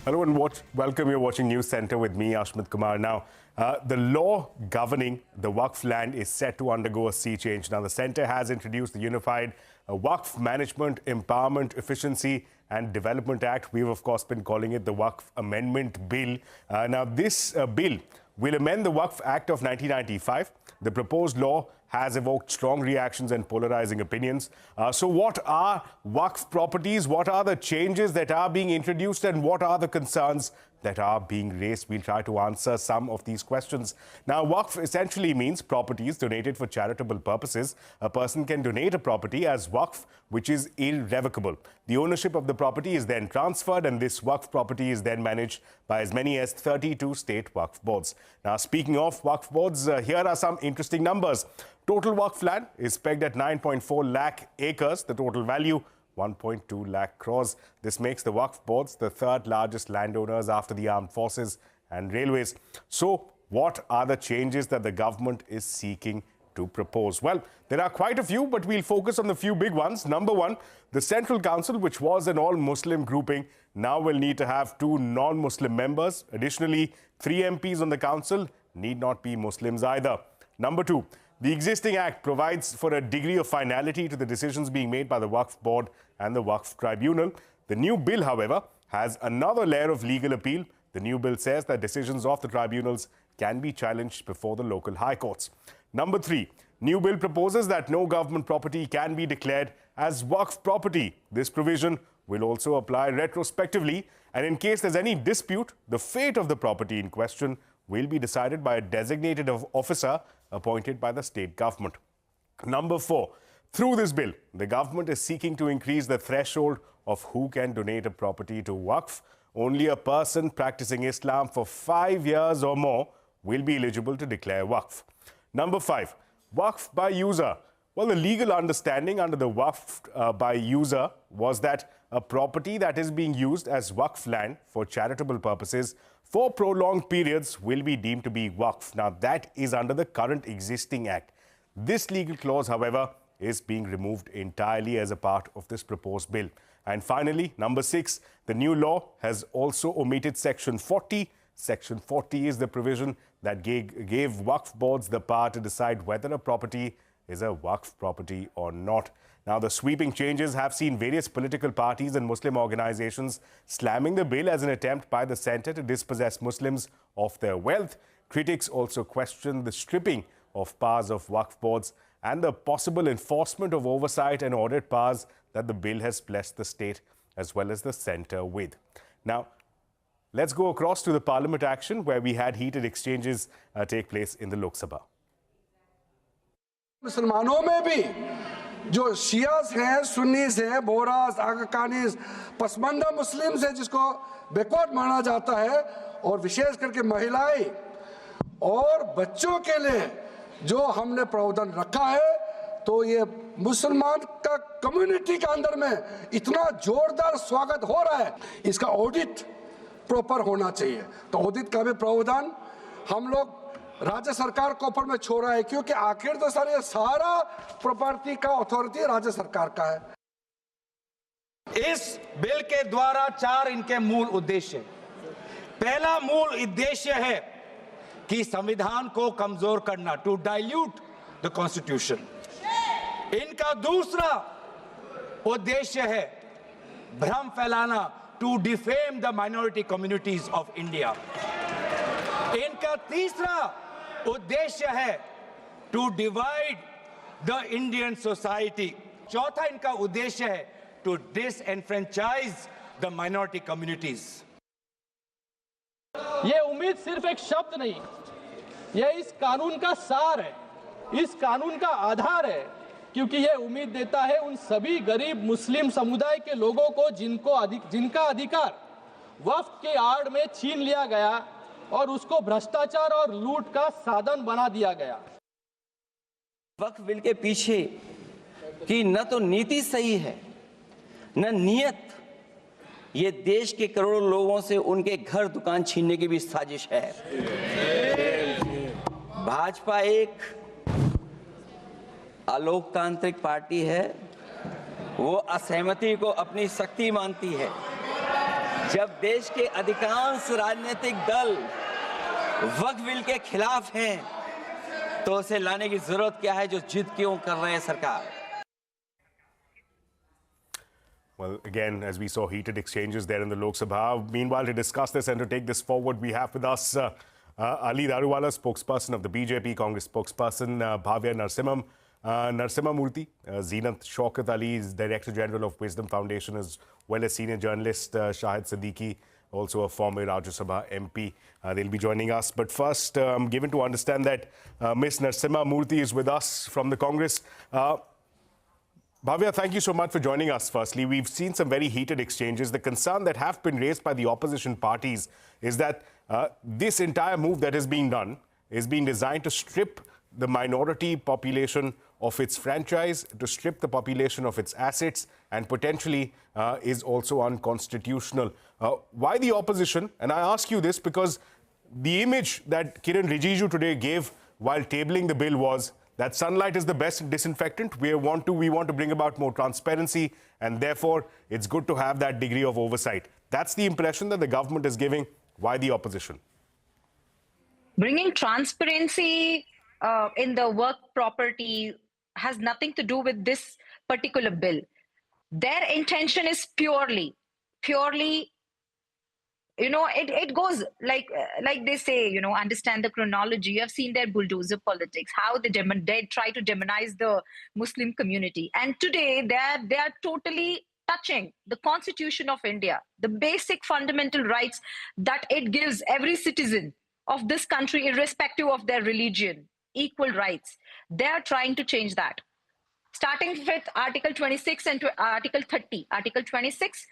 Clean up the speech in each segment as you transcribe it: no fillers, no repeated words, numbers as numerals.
Hello and welcome. You're watching Newscentre with me, Ashmit Kumar. Now, the law governing the Waqf land is set to undergo a sea change. Now, the centre has introduced the Unified Waqf Management, Empowerment, Efficiency and Development Act. We've, of course, been calling it the Waqf Amendment Bill. Now, this bill will amend the Waqf Act of 1995. The proposed law has evoked strong reactions and polarizing opinions. So what are Waqf properties? What are the changes that are being introduced and what are the concerns that are being raised? We'll try to answer some of these questions. Now, Waqf essentially means properties donated for charitable purposes. A person can donate a property as Waqf, which is irrevocable. The ownership of the property is then transferred and this Waqf property is then managed by as many as 32 state Waqf boards. Now, speaking of Waqf boards, here are some interesting numbers. Total Waqf land is pegged at 9.4 lakh acres. The total value 1.2 lakh crores. This makes the Waqf boards the third largest landowners after the armed forces and railways. So what are the changes that the government is seeking to propose? Well, there are quite a few, but we'll focus on the few big ones. Number one, the Central Council, which was an all-Muslim grouping, now will need to have 2 non-Muslim members. Additionally, 3 MPs on the council need not be Muslims either. Number 2, the existing act provides for a degree of finality to the decisions being made by the Waqf Board and the Waqf Tribunal. The new bill, however, has another layer of legal appeal. The new bill says that decisions of the tribunals can be challenged before the local high courts. Number 3, new bill proposes that no government property can be declared as Waqf property. This provision will also apply retrospectively, and in case there's any dispute, the fate of the property in question will be decided by a designated officer appointed by the state government. Number 4, through this bill, the government is seeking to increase the threshold of who can donate a property to Waqf. Only a person practicing Islam for 5 years or more will be eligible to declare Waqf. Number 5, Waqf by user. Well, the legal understanding under the Waqf by user was that a property that is being used as Waqf land for charitable purposes for prolonged periods will be deemed to be Waqf. Now, that is under the current existing act. This legal clause, however, is being removed entirely as a part of this proposed bill. And finally, number 6, the new law has also omitted Section 40. Section 40 is the provision that gave Waqf boards the power to decide whether a property is a Waqf property or not. Now, the sweeping changes have seen various political parties and Muslim organizations slamming the bill as an attempt by the centre to dispossess Muslims of their wealth. Critics also question the stripping of powers of Waqf boards and the possible enforcement of oversight and audit powers that the bill has blessed the state as well as the centre with. Now, let's go across to the Parliament action where we had heated exchanges take place in the Lok Sabha. मुसलमानों में भी जो शियास हैं, सुन्नीस हैं, Boras, आकाकानीस, Pasmanda Muslims हैं जिसको backward माना जाता है और विशेष करके महिलाएं और बच्चों के लिए जो हमने प्रावधान रखा है, तो ये मुसलमान का कम्युनिटी के अंदर में इतना जोरदार स्वागत हो रहा है। इसका ऑडिट प्रॉपर होना चाहिए, तो ऑडिट का भी प्रावधान हम लोग राज्य सरकार को ऊपर में छोड़ रहा है, क्योंकि आखिर तो सर ये सारा प्रॉपर्टी का अथॉरिटी राज्य सरकार का है। इस बिल के द्वारा 4 इनके मूल उद्देश्य। पहला मूल उद्देश्य है कि संविधान को कमजोर करना, टू डाइल्यूट द कॉन्स्टिट्यूशन। इनका दूसरा उद्देश्य है भ्रम फैलाना, to defame the minority communities of India. इनका तीसरा उद्देश्य है to divide the Indian society. चौथा इनका उद्देश्य है to disenfranchise the minority communities. ये उम्मीद सिर्फ एक शब्द नहीं, ये इस कानून का सार है, इस कानून का आधार है, क्योंकि ये उम्मीद देता है उन सभी गरीब मुस्लिम समुदाय के लोगों को जिनका अधिकार वक्फ के आड़ में छीन लिया गया और उसको भ्रष्टाचार और लूट का साधन बना दिया गया। वक्फ बिल के पीछे की न तो नीति सही है, न नीयत। ये देश के करोड़ों लोगों से उनके घर दुकान छीनने की भी साजिश है। भाजपा एक अलोकतांत्रिक पार्टी है, वो असहमति को अपनी शक्ति मानती है। जब देश के अधिकांश राजनीतिक दल वक्फ बिल के खिलाफ हैं, तो उसे लाने की जरूरत क्या है जो जिद क्यों कर रहे हैं सरकार? Well, again, as we saw heated exchanges there in the Lok Sabha. Meanwhile, to discuss this and to take this forward, we have with us Ali Daruwala, spokesperson of the BJP, Congress spokesperson Bhavya Narasimhamurthy, Zeenat, Shaukat Ali is Director General of Wisdom Foundation, as well as senior journalist Shahid Siddiqui, also a former Rajya Sabha MP. They'll be joining us. But first, I'm given to understand that Ms. Narasimhamurthy is with us from the Congress. Bhavya, thank you so much for joining us. Firstly, we've seen some very heated exchanges. The concern that have been raised by the opposition parties is that this entire move that is being done is being designed to strip the minority population of its franchise, to strip the population of its assets, and potentially is also unconstitutional. Why the opposition? And I ask you this because the image that Kiran Rijiju today gave while tabling the bill was that sunlight is the best disinfectant. We want to bring about more transparency, and therefore it's good to have that degree of oversight. That's the impression that the government is giving. Why the opposition? Bringing transparency in the work property has nothing to do with this particular bill. Their intention is purely, it goes like they say, understand the chronology. You have seen their bulldozer politics, how they try to demonize the Muslim community. And today they are totally touching the Constitution of India, the basic fundamental rights that it gives every citizen of this country, irrespective of their religion, equal rights. They are trying to change that. Starting with Article 26 and Article 30. Article 26,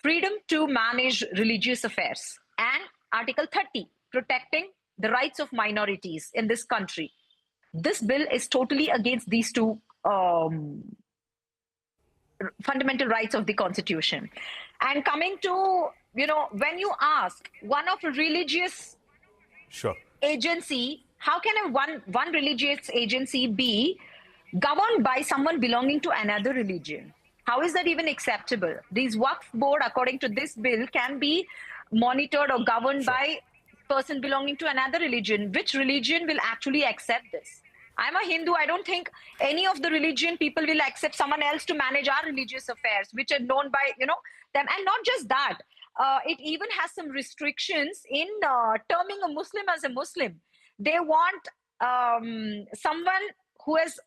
freedom to manage religious affairs. And Article 30, protecting the rights of minorities in this country. This bill is totally against these two fundamental rights of the Constitution. And coming to, when you ask one of a religious agency, how can one religious agency be governed by someone belonging to another religion? How is that even acceptable? These Waqf board, according to this bill, can be monitored or governed by a person belonging to another religion. Which religion will actually accept this? I'm a Hindu. I don't think any of the religion people will accept someone else to manage our religious affairs, which are known by, them. And not just that, it even has some restrictions in terming a Muslim as a Muslim. They want someone who has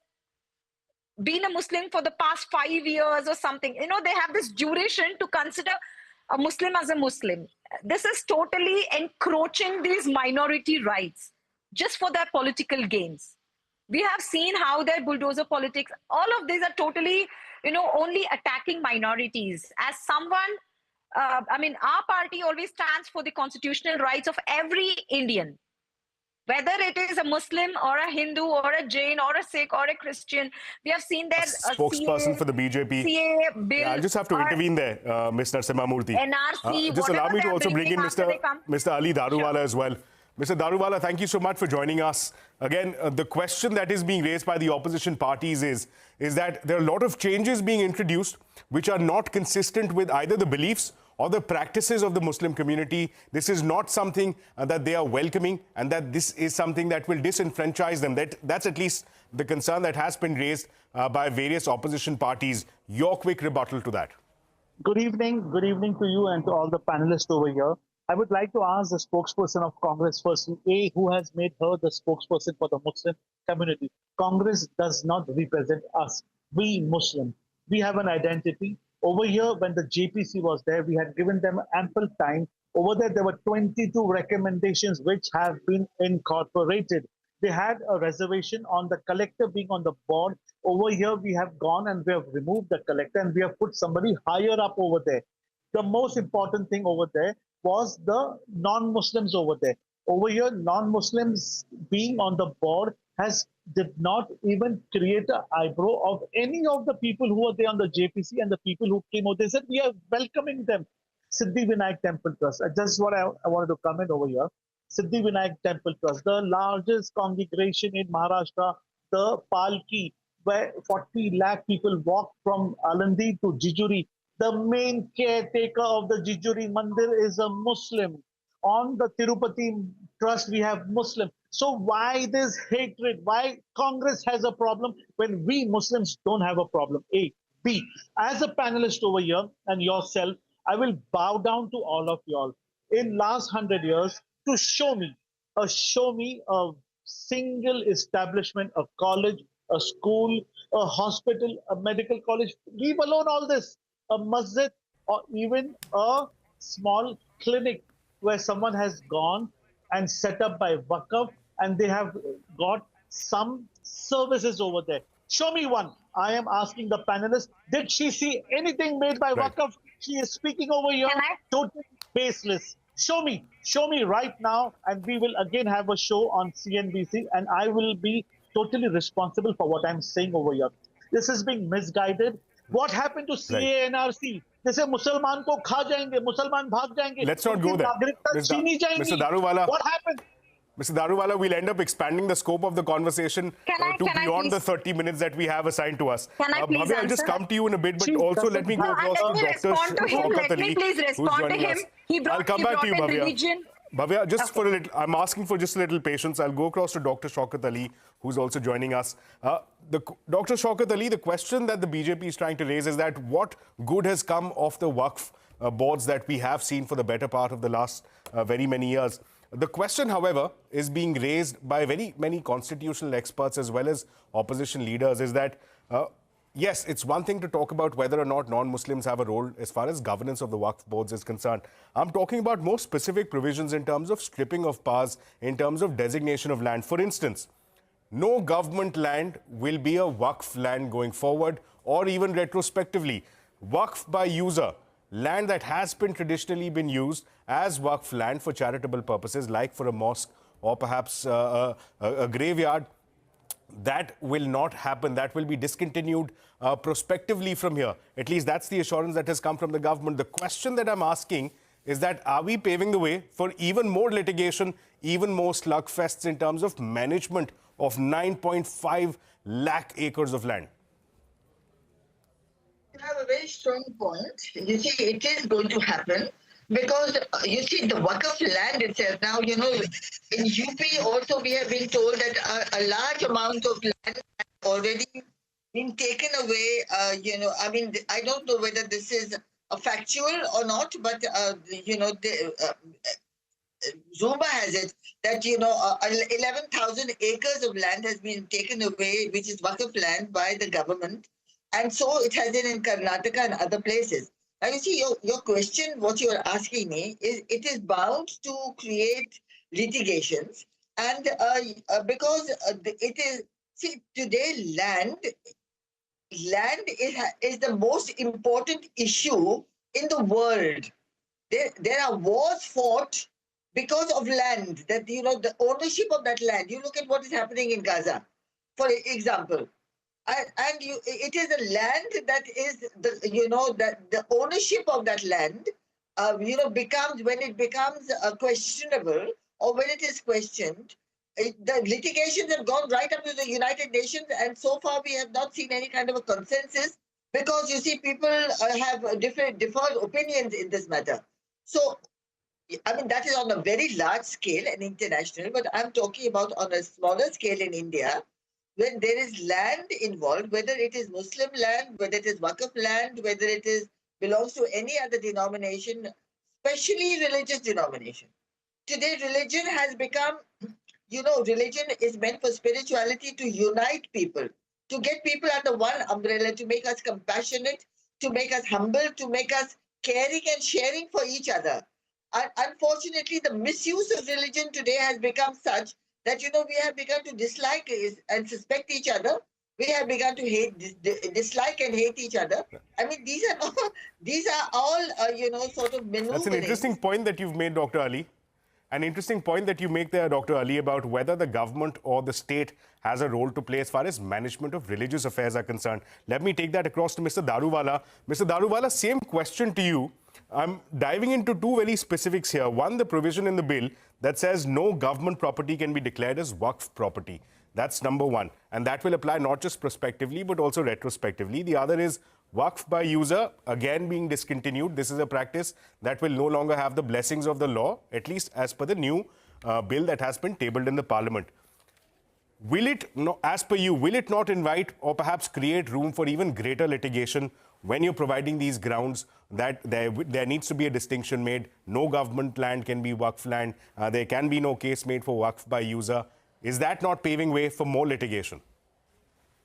been a Muslim for the past 5 years or something. They have this duration to consider a Muslim as a Muslim. This is totally encroaching these minority rights just for their political gains. We have seen how their bulldozer politics, all of these are totally, only attacking minorities. As someone, our party always stands for the constitutional rights of every Indian. Whether it is a Muslim or a Hindu or a Jain or a Sikh or a Christian, we have seen their spokesperson for the BJP. CA bill. I'll just have to intervene there, Ms. Narasimhamurthy. NRC, just allow me to also bring in Mr. Ali Daruwala as well. Mr. Daruwala, thank you so much for joining us. Again, the question that is being raised by the opposition parties is that there are a lot of changes being introduced which are not consistent with either the beliefs or the practices of the Muslim community. This is not something that they are welcoming, and that this is something that will disenfranchise them. That's at least the concern that has been raised by various opposition parties. Your quick rebuttal to that. Good evening to you and to all the panelists over here. I would like to ask the spokesperson of Congress firstly, who has made her the spokesperson for the Muslim community. Congress does not represent us, we Muslims. We have an identity. Over here, when the JPC was there, we had given them ample time. Over there were 22 recommendations which have been incorporated. They had a reservation on the collector being on the board. Over here, we have gone and we have removed the collector and we have put somebody higher up over there. The most important thing over there was the non-Muslims over there. Over here, non-Muslims being on the board did not even create an eyebrow of any of the people who were there on the JPC and the people who came over. They said, we are welcoming them. Siddhi Vinayak Temple Trust. Just what I wanted to comment over here. Siddhi Vinayak Temple Trust, the largest congregation in Maharashtra, the Palki, where 40 lakh people walked from Alandi to Jijuri. The main caretaker of the Jijuri Mandir is a Muslim. On the Tirupati Trust, we have Muslim. So why this hatred? Why Congress has a problem when we Muslims don't have a problem? A. B. As a panelist over here and yourself, I will bow down to all of y'all. In last 100 years, to show me a single establishment, a college, a school, a hospital, a medical college, leave alone all this, a masjid or even a small clinic where someone has gone and set up by Waqf and they have got some services over there. Show me one. I am asking the panelists, did she see anything made by Waqf? She is speaking over here, totally baseless. Show me right now, and we will again have a show on CNBC, and I will be totally responsible for what I'm saying over here. This is being misguided. What happened to CANRC? They say Musalman ko kha jayenge, Musalman bhag jayenge. Let's not go there. Mr. Daruwala. What happened? Mr. Daruwala, we'll end up expanding the scope of the conversation to beyond the 30 minutes that we have assigned to us. Can I please Bhavya, I'll just come to you in a bit, but also let me go across to Dr. Shaukat, who's joining us. I'll come back to you, Bhavya. Bhavya, just for a little, I'm asking for just a little patience. I'll go across to Dr. Shaukat Ali, who's also joining us. Dr. Shaukat Ali, the question that the BJP is trying to raise is that what good has come of the Waqf boards that we have seen for the better part of the last very many years. The question, however, is being raised by very many constitutional experts as well as opposition leaders is that, yes, it's one thing to talk about whether or not non-Muslims have a role as far as governance of the Waqf boards is concerned. I'm talking about more specific provisions in terms of stripping of powers, in terms of designation of land. For instance, no government land will be a Waqf land going forward or even retrospectively. Waqf by user. Land that has been traditionally been used as Waqf land for charitable purposes, like for a mosque or perhaps a graveyard, that will not happen. That will be discontinued prospectively from here. At least that's the assurance that has come from the government. The question that I'm asking is that are we paving the way for even more litigation, even more slugfests in terms of management of 9.5 lakh acres of land? You have a very strong point. You see, it is going to happen because, you see, the Waqf land itself. Now, you know, in UP also we have been told that a large amount of land has already been taken away. You know, I mean, I don't know whether this is a factual or not, but, you know, Zuma has it that, you know, 11,000 acres of land has been taken away, which is Waqf land by the government. And so it has been in Karnataka and other places. Now, you see, your question, what you are asking me, is it is bound to create litigations. And because it is, see, today land is the most important issue in the world. There are wars fought because of land, that, you know, the ownership of that land. You look at what is happening in Gaza, for example. And it is a land that is, you know, that the ownership of that land, you know, becomes, when it becomes questionable or when it is questioned, the litigations have gone right up to the United Nations, and so far we have not seen any kind of a consensus because, you see, people have different opinions in this matter. So, I mean, that is on a very large scale and international, but I'm talking about on a smaller scale in India. When there is land involved, whether it is Muslim land, whether it is Waqf land, whether it is belongs to any other denomination, especially religious denomination. Today, religion has become, you know, religion is meant for spirituality to unite people, to get people under one umbrella, to make us compassionate, to make us humble, to make us caring and sharing for each other. And unfortunately, the misuse of religion today has become such that, you know, we have begun to dislike and suspect each other. We have begun to hate, dislike and hate each other. I mean, these are all, you know, sort of maneuvering. That's an interesting point that you've made, Dr. Ali. An interesting point that you make there, Dr. Ali, about whether the government or the state has a role to play as far as management of religious affairs are concerned. Let me take that across to Mr. Daruwala. Mr. Daruwala, same question to you. I'm diving into two very specifics here. One, the provision in the bill that says no government property can be declared as Waqf property. That's number one. And that will apply not just prospectively, but also retrospectively. The other is Waqf by user again being discontinued. This is a practice that will no longer have the blessings of the law, at least as per the new bill that has been tabled in the Parliament. Will it, as per you, will it not invite or perhaps create room for even greater litigation when you're providing these grounds that there needs to be a distinction made? No government land can be Waqf land. There can be no case made for Waqf by user. Is that not paving way for more litigation?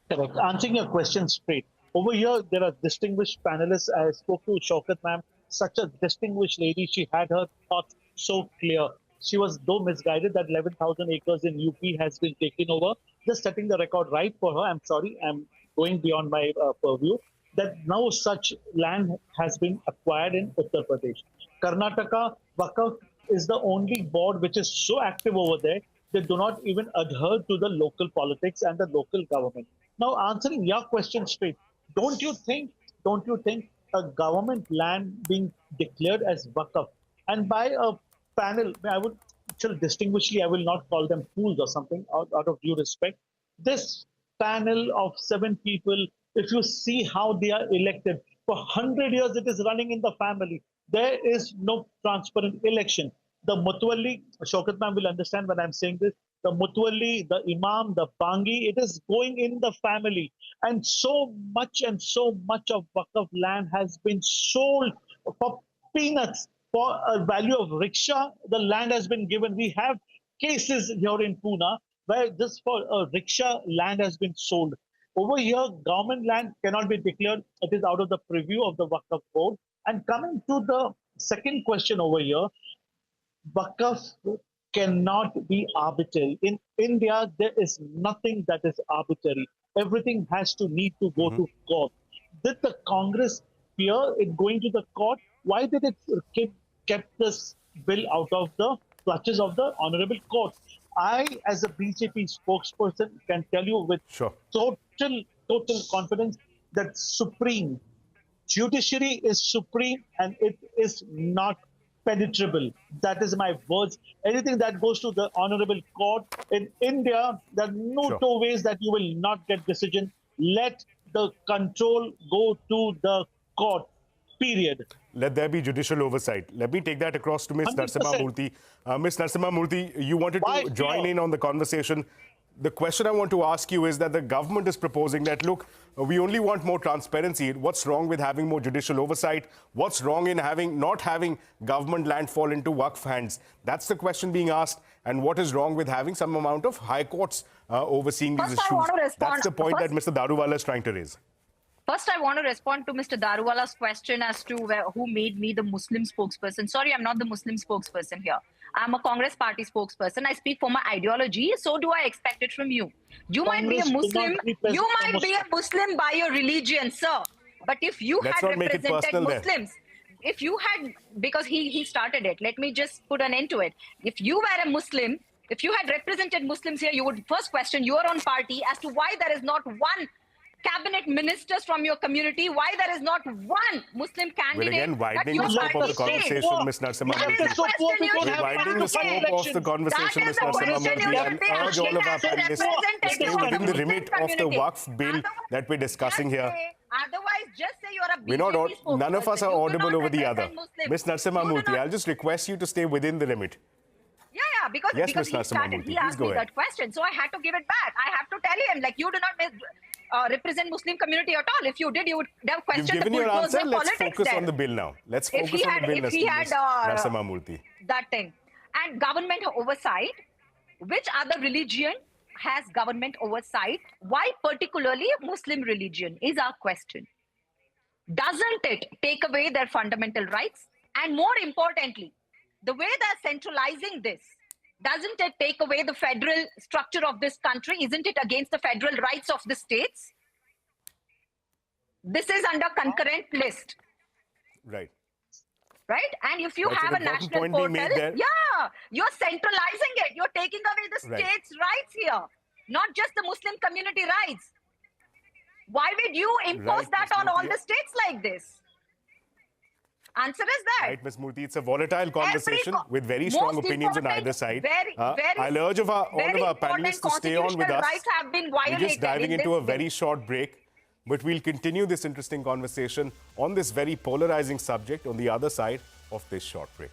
Correct. Answering your question straight. Over here, there are distinguished panelists. I spoke to Shaukat ma'am, such a distinguished lady. She had her thoughts so clear. She was though misguided that 11,000 acres in UP has been taken over. Just setting the record right for her. I'm sorry, I'm going beyond my purview. That no such land has been acquired in Uttar Pradesh. Karnataka, Waqf is the only board which is so active over there. They do not even adhere to the local politics and the local government. Now, answering your question straight, don't you think a government land being declared as Waqf and by a panel, I would distinguishly, I will not call them fools or something out of due respect. This panel of 7 people, if you see how they are elected, for 100 years it is running in the family. There is no transparent election. The Mutwalli, Shaukat ma'am will understand when I'm saying this, the Mutwalli, the Imam, the Bangi, it is going in the family. And so much of Waqf land has been sold for peanuts. For a value of rickshaw, the land has been given. We have cases here in Pune where just for a rickshaw, land has been sold. Over here, government land cannot be declared. It is out of the preview of the Waqf board. And coming to the second question over here, Waqf cannot be arbitrary. In India, there is nothing that is arbitrary. Everything has to need to go to court. Did the Congress fear it going to the court? Why did it kept this bill out of the clutches of the honorable court? I, as a BJP spokesperson, can tell you with total confidence that supreme judiciary is supreme and it is not penetrable. That is my words. Anything that goes to the honorable court in India, there are no two ways that you will not get decision. Let the control go to the court. Period. Let there be judicial oversight. Let me take that across to Ms. 100%. Narasimhamurthy. Ms. Narasimhamurthy, you wanted to join in on the conversation. The question I want to ask you is that the government is proposing that, look, we only want more transparency. What's wrong with having more judicial oversight? What's wrong in not having government land fall into Waqf hands? That's the question being asked. And what is wrong with having some amount of high courts overseeing these issues? That's the point that Mr. Daruwala is trying to raise. First, I want to respond to Mr. Daruwala's question as to who made me the Muslim spokesperson. Sorry, I'm not the Muslim spokesperson here. I'm a Congress party spokesperson. I speak for my ideology. So do I expect it from you. You might be a Muslim. You might be a Muslim by your religion, sir. But if you had represented Muslims, if you had, because he started it, let me just put an end to it. If you were a Muslim, if you had represented Muslims here, you would first question your own party as to why there is not one cabinet ministers from your community, why there is not one Muslim candidate. We're again widening the scope of the conversation, Ms. Narasimhamurthy. We're widening the scope of the conversation, Ms. Narasimhamurthy, and urge all of our panelists to stay within the remit of the Waqf bill that we're discussing here. Otherwise, just say you're a BJP spokesperson. None of us are audible over the other. Ms. Narasimhamurthy, I'll just request you to stay within the limit. Yeah, because he started, he asked me that question, so I had to give it back. I have to tell him, like, you do not represent Muslim community at all. If you did, you would have questioned the You've given your answer. Let's focus there. On the bill now. Let's focus on the bill, Ms. Narasimhamurthy. That thing. And government oversight, which other religion has government oversight? Why particularly Muslim religion is our question. Doesn't it take away their fundamental rights? And more importantly, the way they're centralizing this, doesn't it take away the federal structure of this country? Isn't it against the federal rights of the states? This is under concurrent list. Right. Right? And if you have a national portal, yeah, you're centralizing it. You're taking away the states' rights here, not just the Muslim community rights. Why would you impose that on all the states like this? Answer is that. Right, Ms. Murthy, it's a volatile conversation with very strong opinions on either side. I'll urge all of our panelists to stay on with us. Rights have been violated. We're just diving into a very short break. But we'll continue this interesting conversation on this very polarizing subject on the other side of this short break.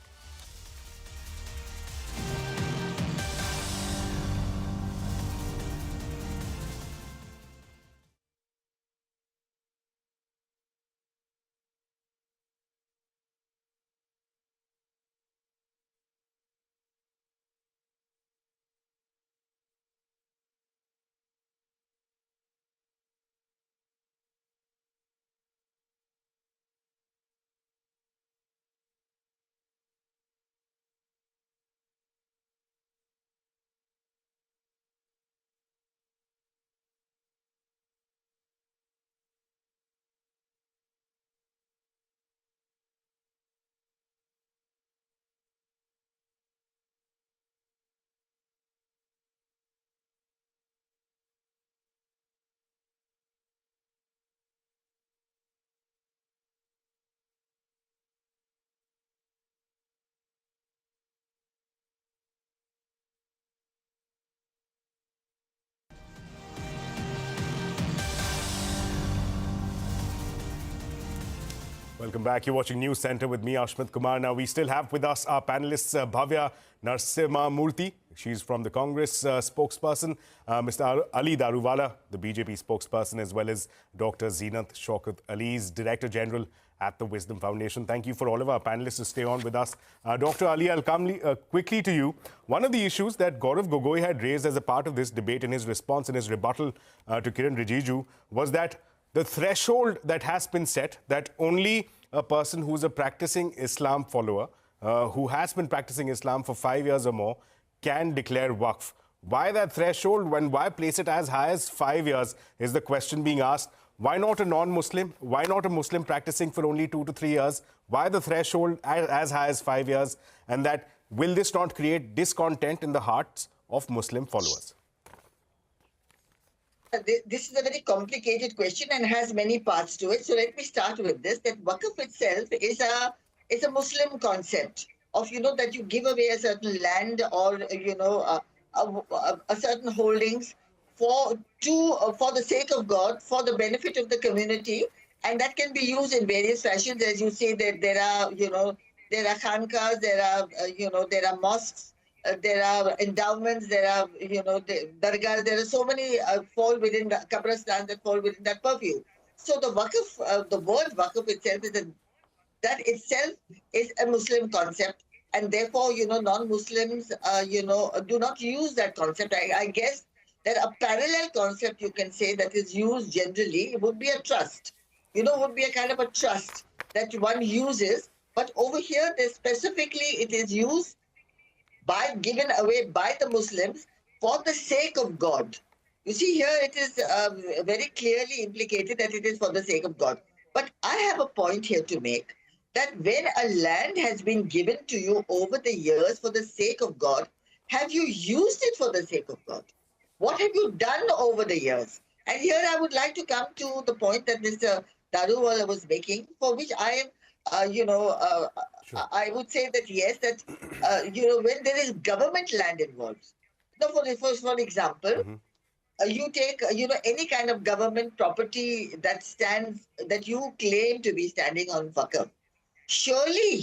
Welcome back. You're watching Newscentre with me, Ashmit Kumar. Now, we still have with us our panelists, Bhavya Narasimhamurthy. She's from the Congress spokesperson, Mr. Ali Daruwala, the BJP spokesperson, as well as Dr. Zeenat Shaukat Ali's Director General at the Wisdom Foundation. Thank you for all of our panelists to stay on with us. Dr. Ali, I'll come quickly to you. One of the issues that Gaurav Gogoi had raised as a part of this debate in his response, in his rebuttal to Kiran Rijiju, was that the threshold that has been set, that only a person who's a practicing Islam follower, who has been practicing Islam for 5 years or more, can declare waqf. Why that threshold? Why place it as high as 5 years is the question being asked. Why not a non-Muslim? Why not a Muslim practicing for only 2 to 3 years? Why the threshold as high as 5 years? And that will this not create discontent in the hearts of Muslim followers? This is a very complicated question and has many parts to it. So let me start with this, that waqf itself is a Muslim concept of, that you give away a certain land or, a certain holdings for the sake of God, for the benefit of the community. And that can be used in various fashions. As you say, that there are khankas, there are mosques, there are endowments, there are, dargahs, there are so many fall within the Qabristan that fall within that purview. So the waqf, the word waqf itself that itself is a Muslim concept, and therefore, non-Muslims, do not use that concept. I guess that a parallel concept you can say that is used generally would be a trust. Would be a kind of a trust that one uses, but over here, specifically, it is used given away by the Muslims for the sake of God. You see, here it is very clearly implicated that it is for the sake of God. But I have a point here to make, that when a land has been given to you over the years for the sake of God, have you used it for the sake of God? What have you done over the years? And here I would like to come to the point that Mr. Daruwala was making, for which I am, sure. I would say that yes, that when there is government land involved. For example, you take any kind of government property that you claim to be standing on waqf. Surely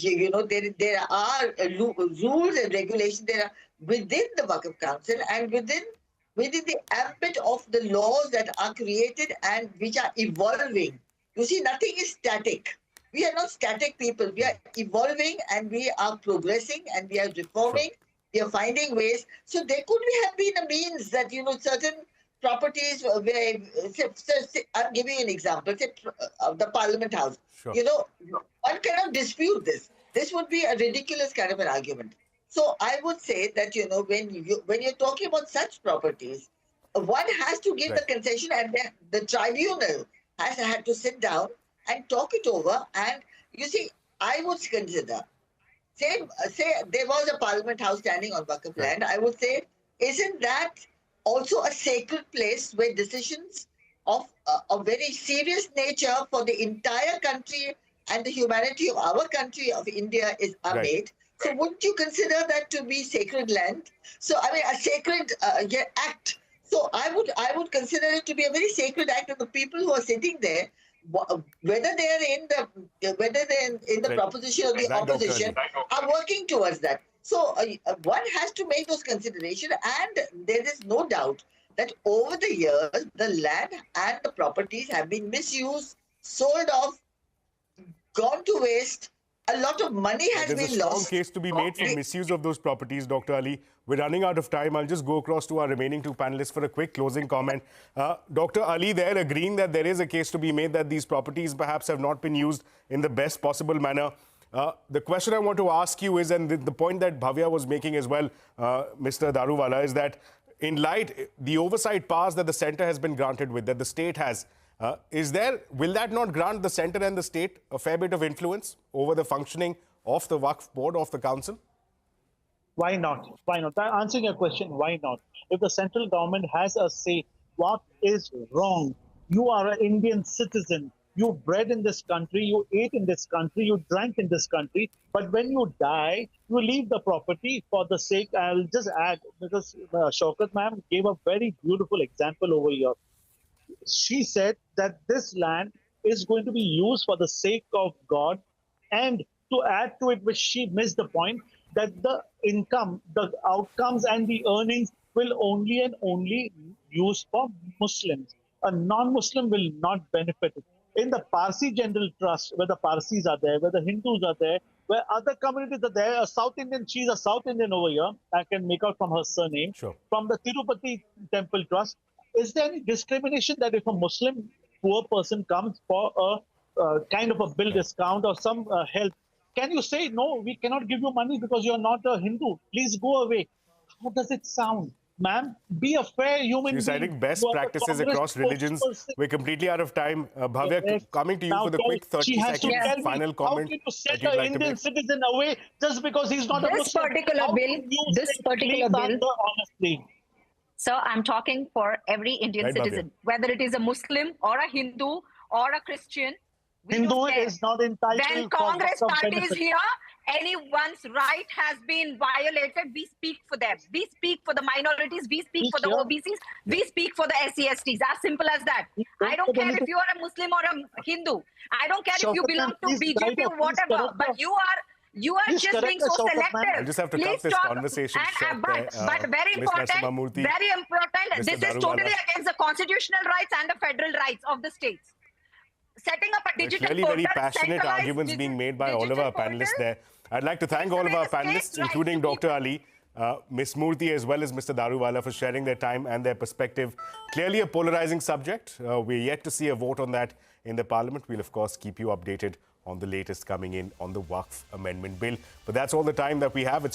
there are rules and regulations there are within the Waqf Council and within the ambit of the laws that are created and which are evolving. You see, nothing is static. We are not static people. We are evolving and we are progressing and we are reforming. Sure. We are finding ways. So there could have been a means that, certain properties where, I'm giving you an example, say the Parliament House. Sure. One cannot dispute this. This would be a ridiculous kind of an argument. So I would say that, when you're talking about such properties, one has to give the concession, and the tribunal has had to sit down and talk it over. And you see, I would consider, say there was a Parliament House standing on waqf land, I would say, isn't that also a sacred place where decisions of a very serious nature for the entire country and the humanity of our country of India are made? So wouldn't you consider that to be sacred land? So, I mean, a sacred act So I would consider it to be a very sacred act, and the people who are sitting there, whether they're in the Right. proposition or the Right, Dr. opposition, are working towards that. So one has to make those considerations, and there is no doubt that over the years, the land and the properties have been misused, sold off, gone to waste. A lot of money has There's a been strong lost. case to be made for misuse of those properties, Dr. Ali. We're running out of time. I'll just go across to our remaining two panelists for a quick closing comment. Dr. Ali, they're agreeing that there is a case to be made that these properties perhaps have not been used in the best possible manner. The question I want to ask you is, and the point that Bhavya was making as well, Mr. Daruwala, is that in light, the oversight powers that the centre has been granted with, that the state has, will that not grant the centre and the state a fair bit of influence over the functioning of the Waqf board, of the council? Why not? Why not? Answering your question, why not? If the central government has a say, what is wrong? You are an Indian citizen. You bred in this country, you ate in this country, you drank in this country. But when you die, you leave the property for the sake. I'll just add, because Shaukat ma'am gave a very beautiful example over here. She said that this land is going to be used for the sake of God, and to add to it, which she missed the point, that the income, the outcomes and the earnings will only and only use for Muslims. A non-Muslim will not benefit it. In the Parsi General Trust, where the Parsis are there, where the Hindus are there, where other communities are there, a South Indian, she's a South Indian over here, I can make out from her surname, Sure. from the Tirupati Temple Trust. Is there any discrimination that if a Muslim poor person comes for a kind of a bill discount or some help, can you say, no, we cannot give you money because you're not a Hindu, please go away? How does it sound? Ma'am, be a fair human being. You're citing best practices across religions. We're completely out of time. Bhavya, coming to you for the quick 30-second final comment. How can you send an Indian citizen away just because he's not a This Muslim? particular bill, Honestly. So I'm talking for every Indian Right, citizen, whether it is a Muslim or a Hindu or a Christian. We Hindu don't care. is not entitled. When for Congress some party is benefit. here, anyone's right has been violated, we speak for them. We speak for the minorities, we speak for the OBCs, we speak for the SC/STs. As simple as that. I don't care if you are a Muslim or a Hindu. I don't care if you belong to BJP or whatever. But you are just being so selective. I'll just have to cut this conversation short. But very important, this is totally against the constitutional rights and the federal rights of the states. Setting up a digital clearly portal, very passionate centralized arguments being made by all of our panelists there. I'd like to thank all of our panelists, including Dr. Ali, Ms. Murthy, as well as Mr. Daruwala, for sharing their time and their perspective. Clearly a polarizing subject. We're yet to see a vote on that in the Parliament. We'll, of course, keep you updated on the latest coming in on the Waqf Amendment Bill. But that's all the time that we have. It's